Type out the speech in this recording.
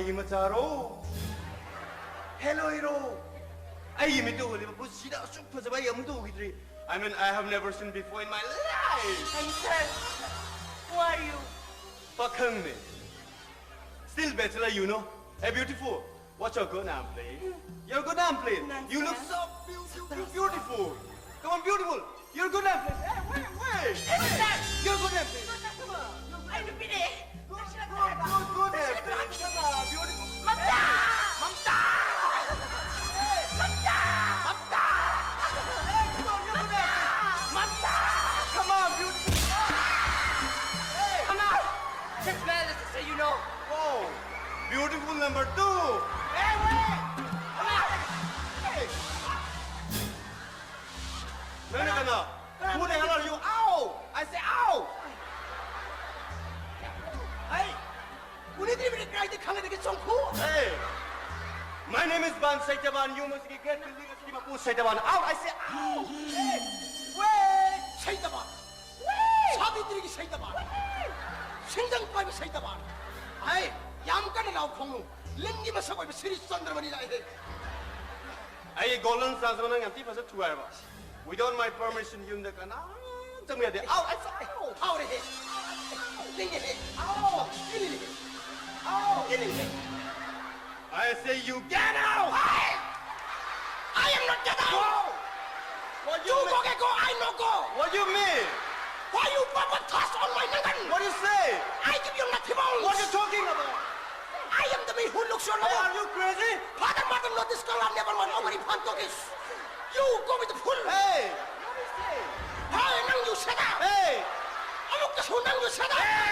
Ay Mataro. Hello, hero. Ay, me do live a sida super sabay do hidri. I mean, I have never seen before in my life. And sir, who are you? Fucking me. Still bachelor, you know. Hey, beautiful. What's your good name, please? Your good name, please. You look so beautiful. Come on, beautiful. Your good name, please. Hey, wait. Your good name, please. I'm the biddy. Good name, please. Come on, beautiful. Mamta! Mamta! Mamta! Mamta! Hey, come on, your good name, please. Mamta! Come on, beautiful. Hey. Come on! This man is to say you know. Whoa. Beautiful number 2. Hey, wait! Come on! Hey. No. Who the hell are you? Ow! I say ow! Hey! 우리들이 왜 이렇게 강하게 쫑고? Hey! My name is Ban Saitaban. You must get the legal to Mapu Saitaban. Ow! I say ow! Hey! 왜? 샤이다반! 왜? 사비들에게 샤이다반! 생장밥이 샤이다반! 아이, 얌간에 나온 공룡! 랭님을 사고 있는 세리 썬더만이라 해! I golden Sansaman and Tifa 2 hours. Without my permission, you can. Tell me that. Ow! I say ow! 파워를 해! 랭이 해! 아우! 일일이 해! 아우! 일일이 해! I say you get out! I am not get out! Whoa! What You you go mean? get go, I no go! What you mean? Why you papa toss on my nangan? What you say? I give you nothing bones! What you talking about? I am the man who looks your Hey, love! are you crazy? Father, mother, not this girl, I'm never one over in Pantokis! You go with the full! Hey! What you say? Hey, nang you shut up! Hey! Look, the nang you shut up! Hey!